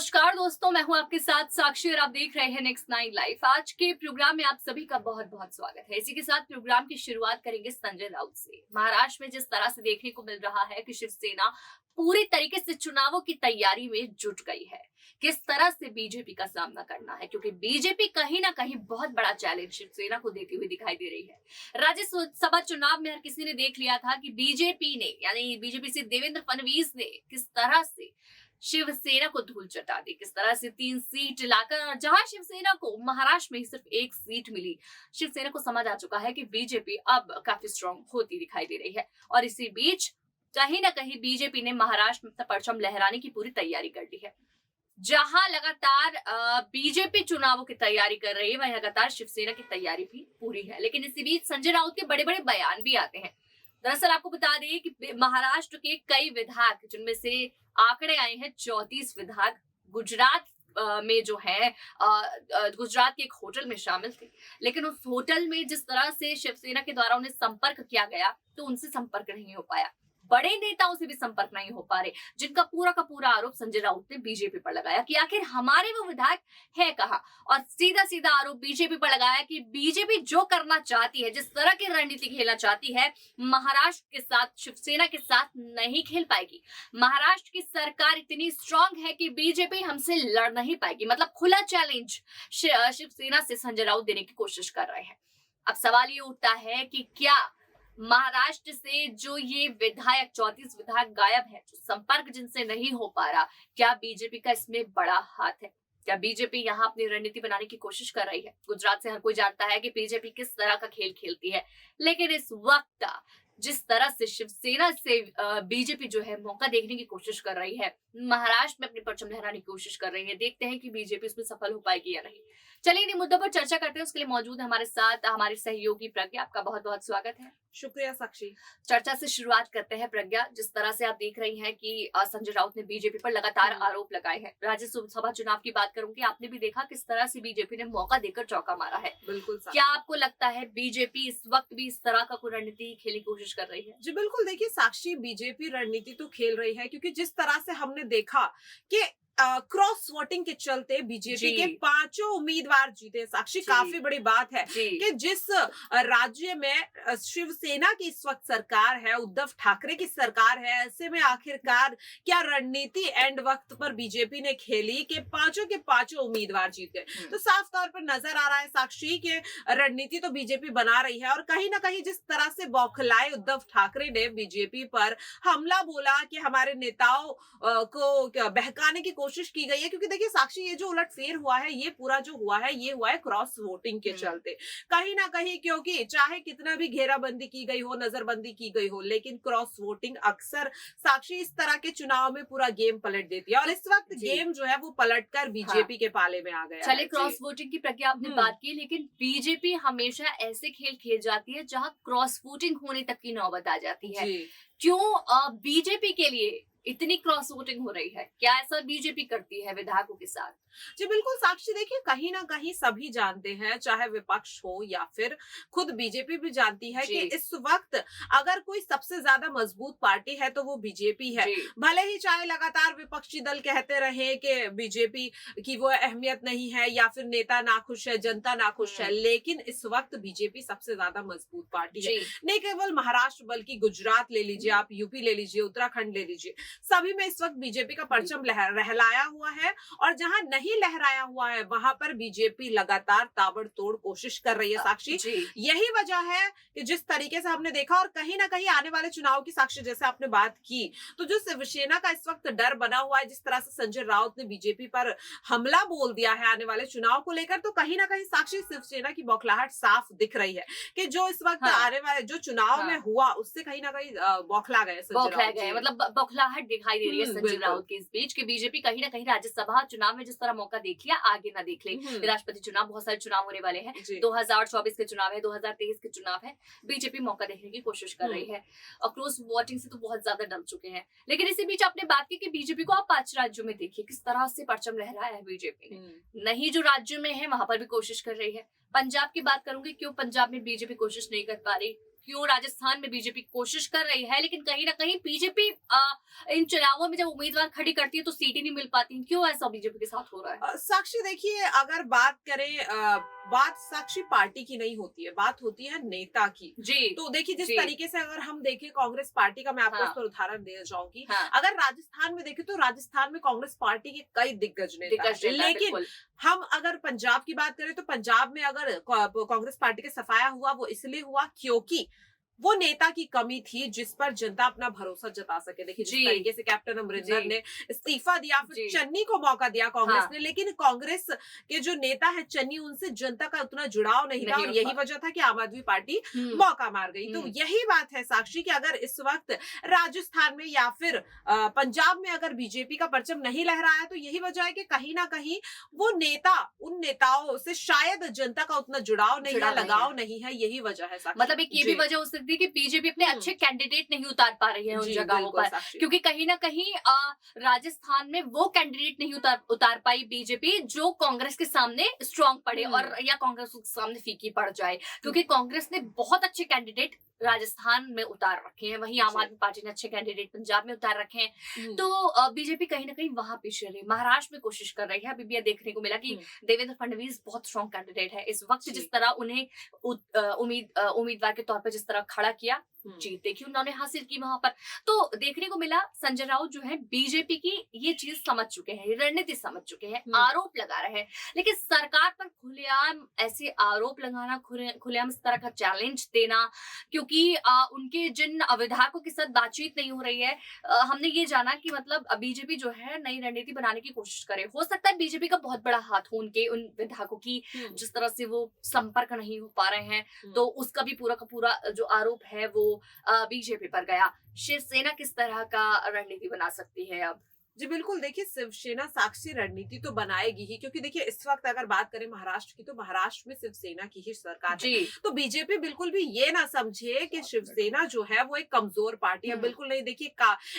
नमस्कार दोस्तों, मैं हूं आपके साथ साक्षी और आप देख रहे हैं नेक्स्ट नाइन लाइफ। आज के प्रोग्राम में आप सभी का बहुत बहुत स्वागत है। इसी के साथ प्रोग्राम की शुरुआत करेंगे संजय राउत से। महाराष्ट्र में जिस तरह से देखने को मिल रहा है कि शिवसेना पूरी तरीके से चुनावों की तैयारी में जुट गई है, किस तरह से बीजेपी का सामना करना है, क्योंकि बीजेपी कहीं ना कहीं बहुत बड़ा चैलेंज शिवसेना को देती हुई दिखाई दे रही है। राज्यसभा चुनाव में हर किसी ने देख लिया था कि बीजेपी ने यानी बीजेपी से देवेंद्र फडणवीस ने किस तरह से शिवसेना को धूल चटा दी, किस तरह से 3 सीट लाकर, जहां शिवसेना को महाराष्ट्र में सिर्फ 1 सीट मिली। शिवसेना को समझ आ चुका है कि बीजेपी अब काफी स्ट्रांग होती दिखाई दे रही है और इसी बीच कहीं ना कहीं बीजेपी ने महाराष्ट्र में परचम लहराने की पूरी तैयारी कर ली है। जहां लगातार बीजेपी चुनावों की तैयारी कर रही है, वहीं लगातार शिवसेना की तैयारी भी पूरी है। लेकिन इसी बीच संजय राउत के बड़े बड़े बयान भी आते हैं। दरअसल आपको बता दें कि महाराष्ट्र के कई विधायक, जिनमें से आंकड़े आए हैं 34 विधायक गुजरात में जो है गुजरात के एक होटल में शामिल थे। लेकिन उस होटल में जिस तरह से शिवसेना के द्वारा उन्हें संपर्क किया गया, तो उनसे संपर्क नहीं हो पाया। बड़े नेताओं से भी संपर्क नहीं हो पा रहे, जिनका पूरा का पूरा आरोप संजय राउत ने बीजेपी पर लगाया कि आखिर हमारे वो विधायक है कहाँ। और सीधा सीधा आरोप बीजेपी पर लगाया कि बीजेपी जो करना चाहती है, जिस तरह की रणनीति खेलना चाहती है, महाराष्ट्र के साथ, शिवसेना के साथ नहीं खेल पाएगी। महाराष्ट्र की सरकार इतनी स्ट्रांग है कि बीजेपी हमसे लड़ नहीं पाएगी। मतलब खुला चैलेंज शिवसेना से संजय राउत देने की कोशिश कर रहे हैं। अब सवाल ये उठता है कि क्या महाराष्ट्र से जो ये विधायक 34 विधायक गायब है, जो संपर्क जिनसे नहीं हो पा रहा, क्या बीजेपी का इसमें बड़ा हाथ है? क्या बीजेपी यहाँ अपनी रणनीति बनाने की कोशिश कर रही है? गुजरात से हर कोई जानता है कि बीजेपी किस तरह का खेल खेलती है, लेकिन इस वक्त जिस तरह से शिवसेना से बीजेपी जो है मौका देखने की कोशिश कर रही है, महाराष्ट्र में अपनी परचम लहराने की कोशिश कर रही है, देखते हैं कि बीजेपी इसमें सफल हो पाएगी या नहीं। चलिए इन मुद्दों पर चर्चा करते हैं। उसके लिए मौजूद है हमारे साथ हमारे सहयोगी प्रज्ञा। आपका बहुत बहुत स्वागत है। शुक्रिया साक्षी। चर्चा से शुरुआत करते हैं। प्रज्ञा, जिस तरह से आप देख रही हैं कि संजय राउत ने बीजेपी पर लगातार आरोप लगाए हैं। राज्यसभा चुनाव की बात करूंगी, आपने भी देखा किस तरह से बीजेपी ने मौका देकर चौका मारा है। बिल्कुल। क्या आपको लगता है बीजेपी इस वक्त भी इस तरह का कोई रणनीति खेलने की कोशिश कर रही है? जी बिल्कुल, देखिए साक्षी, बीजेपी रणनीति तो खेल रही है, क्योंकि जिस तरह से हमने देखा कि क्रॉस वोटिंग के चलते बीजेपी के 5 उम्मीदवार जीते। साक्षी, काफी बड़ी बात है कि जिस राज्य में शिवसेना की इस वक्त सरकार है, उद्धव ठाकरे की सरकार है, ऐसे में आखिरकार क्या रणनीति एंड वक्त पर बीजेपी ने खेली कि 5 के 5 उम्मीदवार जीत गए। तो साफ तौर पर नजर आ रहा है साक्षी के रणनीति तो बीजेपी बना रही है। और कहीं ना कहीं जिस तरह से बौखलाए उद्धव ठाकरे ने बीजेपी पर हमला बोला कि हमारे नेताओं को बहकाने की कोशिश की गई है, क्योंकि देखिए साक्षी, ये जो उलटफेर हुआ है, ये पूरा जो हुआ है, ये हुआ है क्रॉस वोटिंग के चलते। कहीं ना कहीं क्योंकि चाहे कितना भी घेराबंदी की गई हो, नजरबंदी की गई हो, लेकिन क्रॉस वोटिंग अक्सर साक्षी इस तरह के चुनाव में पूरा गेम पलट देती है। और इस वक्त गेम जो है वो पलटकर बीजेपी के पाले में आ गया। चलिए, क्रॉस वोटिंग की प्रक्रिया आपने बात की, लेकिन बीजेपी हमेशा ऐसे खेल खेल जाती है जहां क्रॉस वोटिंग होने तक की नौबत आ जाती है। क्यों बीजेपी के लिए इतनी क्रॉस वोटिंग हो रही है? क्या ऐसा बीजेपी करती है विधायकों के साथ? जी बिल्कुल साक्षी, देखिए कहीं ना कहीं सभी जानते हैं, चाहे विपक्ष हो या फिर खुद बीजेपी भी जानती है कि इस वक्त अगर कोई सबसे ज्यादा मजबूत पार्टी है तो वो बीजेपी है। भले ही चाहे लगातार विपक्षी दल कहते रहे कि बीजेपी की वो अहमियत नहीं है या फिर नेता नाखुश है, जनता नाखुश है, लेकिन इस वक्त बीजेपी सबसे ज्यादा मजबूत पार्टी है। नहीं केवल महाराष्ट्र बल्कि गुजरात ले लीजिए आप, यूपी ले लीजिए, उत्तराखंड ले लीजिए, सभी में इस वक्त बीजेपी का परचम लहराया हुआ है। और जहां नहीं लहराया हुआ है वहां पर बीजेपी लगातार ताबड़तोड़ कोशिश कर रही है साक्षी। यही वजह है कि जिस तरीके से हमने देखा, और कहीं ना कहीं आने वाले चुनाव की साक्षी जैसे आपने बात की, तो जो शिवसेना का इस वक्त डर बना हुआ है, जिस तरह से संजय राउत ने बीजेपी पर हमला बोल दिया है आने वाले चुनाव को लेकर, तो कहीं ना कहीं साक्षी शिवसेना की बौखलाहट साफ दिख रही है कि जो इस वक्त आने वाले जो चुनाव में हुआ उससे कहीं ना कहीं बौखला गए, मतलब बौखलाहट दिखाई दे रही है संजय राउत के इस बीच कि बीजेपी कहीं ना कहीं राज्यसभा चुनाव में जिस तरह मौका देख लिया, आगे ना देख ले। राष्ट्रपति चुनाव, बहुत सारे चुनाव होने वाले हैं, 2024 के चुनाव है, 2023 के चुनाव है, बीजेपी मौका देखने की कोशिश कर रही है। और क्रॉस वोटिंग से तो बहुत ज्यादा डर चुके हैं। लेकिन इसी बीच आपने बात की कि बीजेपी को आप 5 राज्यों में देखिए किस तरह से परचम लहराया है बीजेपी ने। नहीं जो राज्यों में है वहां पर भी कोशिश कर रही है। पंजाब की बात करूंगी, क्यों पंजाब में बीजेपी कोशिश नहीं कर पा रही? क्यों राजस्थान में बीजेपी कोशिश कर रही है, लेकिन कहीं ना कहीं बीजेपी इन चुनावों में जब उम्मीदवार खड़ी करती है तो सीट ही नहीं मिल पाती। क्यों ऐसा बीजेपी के साथ हो रहा है? साक्षी देखिए, अगर बात करें बात साक्षी पार्टी की नहीं होती है, बात होती है नेता की। जी। तो देखिए, जिस जी। तरीके से अगर हम देखें कांग्रेस पार्टी का, मैं आपको हाँ। इस पर उदाहरण देना चाहूंगी। हाँ। अगर राजस्थान में देखें तो राजस्थान में कांग्रेस पार्टी के कई दिग्गज नेता हैं। लेकिन हम अगर पंजाब की बात करें तो पंजाब में अगर कांग्रेस पार्टी का सफाया हुआ, वो इसलिए हुआ क्योंकि वो नेता की कमी थी जिस पर जनता अपना भरोसा जता सके। देखिए, जिस तरीके से कैप्टन अमरिंदर ने इस्तीफा दिया, फिर चन्नी को मौका दिया कांग्रेस ने, लेकिन कांग्रेस के जो नेता है चन्नी, उनसे जनता का उतना जुड़ाव नहीं था, और यही वजह था कि आम आदमी पार्टी मौका मार गई। तो यही बात है साक्षी कि अगर इस वक्त राजस्थान में या फिर पंजाब में अगर बीजेपी का परचम नहीं लहरा है, तो यही वजह है कि कहीं ना कहीं वो नेता, उन नेताओं से शायद जनता का उतना जुड़ाव नहीं है, लगाव नहीं है। यही वजह है साक्षी। मतलब एक ये भी वजह हो सकती है कि बीजेपी अपने अच्छे कैंडिडेट नहीं उतार पा रही है उन जगहों पर, क्योंकि कहीं ना कहीं राजस्थान में वो कैंडिडेट नहीं उतार पाई बीजेपी जो कांग्रेस के सामने स्ट्रांग पड़े और या कांग्रेस के सामने फीकी पड़ जाए, क्योंकि कांग्रेस ने बहुत अच्छे कैंडिडेट राजस्थान में उतार रखे हैं, वहीं आम आदमी पार्टी ने अच्छे कैंडिडेट पंजाब में उतार रखे हैं। तो बीजेपी कहीं ना कहीं वहां पीछे रही, महाराष्ट्र में कोशिश कर रही है। अभी भी यह देखने को मिला कि देवेंद्र फडणवीस बहुत स्ट्रॉन्ग कैंडिडेट है इस वक्त, जिस तरह उन्हें उम्मीदवार के तौर पर जिस तरह खड़ा किया, जीत देखी उन्होंने हासिल की वहां पर। तो देखने को मिला संजय राउत जो है बीजेपी की ये चीज समझ चुके हैं, रणनीति समझ चुके हैं, आरोप लगा रहे हैं, लेकिन सरकार पर खुलेआम ऐसे आरोप लगाना, खुलेआम इस तरह का चैलेंज देना, क्योंकि उनके जिन विधायकों के साथ बातचीत नहीं हो रही है, हमने ये जाना कि मतलब बीजेपी जो है नई रणनीति बनाने की कोशिश करे। हो सकता है बीजेपी का बहुत बड़ा हाथ हो उनके उन विधायकों की, जिस तरह से वो संपर्क नहीं हो पा रहे हैं, तो उसका भी पूरा का पूरा जो आरोप है वो बीजेपी पर गया। शिवसेना किस तरह का रणनीति बना सकती है अब? जी बिल्कुल, देखिए शिवसेना साक्षी रणनीति तो बनाएगी ही, क्योंकि देखिए इस वक्त अगर बात करें महाराष्ट्र की, तो महाराष्ट्र में शिवसेना की ही सरकार है। तो बीजेपी बिल्कुल भी ये ना समझे कि शिवसेना जो है वो एक कमजोर पार्टी है, बिल्कुल नहीं। देखिए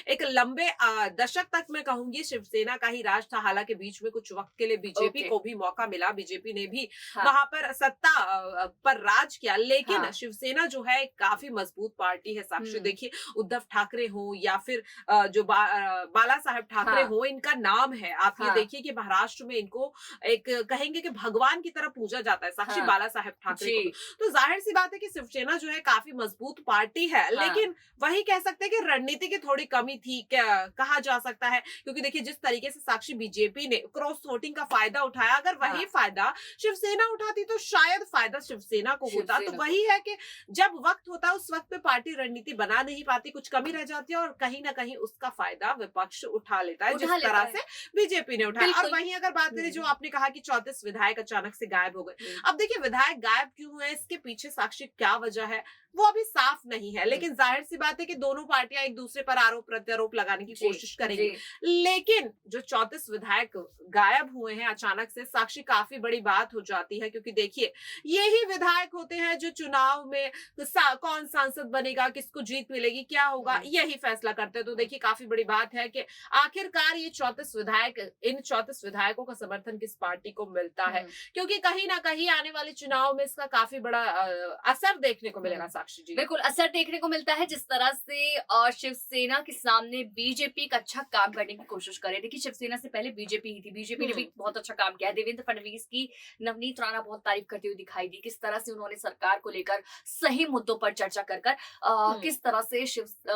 एक लंबे दशक तक मैं कहूंगी शिवसेना का ही राज था, हालांकि बीच में कुछ वक्त के लिए बीजेपी को भी मौका मिला, बीजेपी ने भी वहां पर सत्ता पर राज किया, लेकिन शिवसेना जो है काफी मजबूत पार्टी है साक्षी। देखिए उद्धव ठाकरे हो या फिर जो बाला साहेब ठाकरे हो, इनका नाम है। आप ये देखिए कि महाराष्ट्र में इनको एक कहेंगे कि भगवान की तरह पूजा जाता है साक्षी, बाला साहेब ठाकरे को। तो जाहिर सी बात है कि शिवसेना जो है काफी मजबूत पार्टी है, लेकिन वही कह सकते हैं कि रणनीति की थोड़ी कमी थी, कहा जा सकता है, क्योंकि देखिए जिस तरीके से साक्षी बीजेपी ने क्रॉस वोटिंग का फायदा उठाया, अगर वही फायदा शिवसेना उठाती तो शायद फायदा शिवसेना को होता। तो वही है कि जब वक्त होता है उस वक्त पे पार्टी रणनीति बना नहीं पाती, कुछ कमी रह जाती है, और कहीं ना कहीं उसका फायदा विपक्ष उठा लेता है, जिस तरह से बीजेपी ने उठाया। और वहीं अगर बात करें जो आपने कहा कि 34 विधायक अचानक से गायब हो गए, अब देखिए विधायक गायब क्यों हुए, इसके पीछे साक्षी क्या वजह है वो अभी साफ नहीं है, लेकिन जाहिर सी बात है कि दोनों पार्टियां एक दूसरे पर आरोप प्रत्यारोप लगाने की कोशिश करेंगी। लेकिन जो 34 विधायक गायब हुए हैं अचानक से, साक्षी काफी बड़ी बात हो जाती है, क्योंकि देखिए यही विधायक होते हैं जो चुनाव में कौन सांसद बनेगा, किसको जीत मिलेगी, क्या होगा, यही फैसला करते हैं। तो देखिए काफी बड़ी बात है कि आखिरकार ये 34 विधायक, इन 34 विधायकों का समर्थन किस पार्टी को मिलता है, क्योंकि कहीं ना कहीं आने वाले चुनाव में इसका काफी बड़ा असर देखने को मिलेगा साक्षी जी। बिल्कुल असर देखने को मिलता है, जिस तरह से शिवसेना के सामने बीजेपी का अच्छा काम करने की कोशिश करे। देखिए शिवसेना से पहले बीजेपी ही थी, बीजेपी ने भी बहुत अच्छा काम किया। देवेंद्र फडणवीस की नवनीत राणा बहुत तारीफ करती हुई दिखाई दी, किस तरह से उन्होंने सरकार को लेकर सही मुद्दों पर चर्चा कर किस तरह से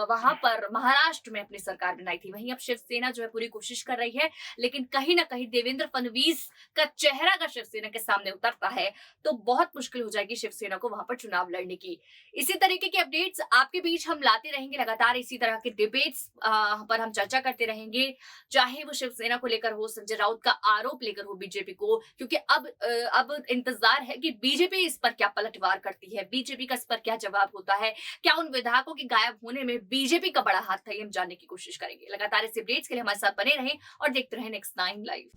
वहां पर महाराष्ट्र में अपनी सरकार बनाई थी। वहीं अब शिवसेना जो है पूरी कोशिश कर रही है, लेकिन कहीं ना कहीं देवेंद्र फडणवीस का चेहरा अगर शिवसेना के सामने उतरता है तो बहुत मुश्किल हो जाएगी शिवसेना को वहां पर चुनाव लड़ने की। इसी तरीके के अपडेट्स आपके बीच हम लाते रहेंगे, लगातार इसी तरह के डिबेट्स पर हम चर्चा करते रहेंगे, चाहे वो शिवसेना को लेकर हो, संजय राउत का आरोप लेकर हो बीजेपी को, क्योंकि अब इंतजार है कि बीजेपी इस पर क्या पलटवार करती है, बीजेपी का इस पर क्या जवाब होता है, क्या उन विधायकों के गायब होने में बीजेपी का बड़ा हाथ था, ये हम जानने की कोशिश करेंगे। लगातार इस अपडेट्स के लिए हमारे साथ बने रहें और देखते रहें नेक्स्ट 9 लाइव।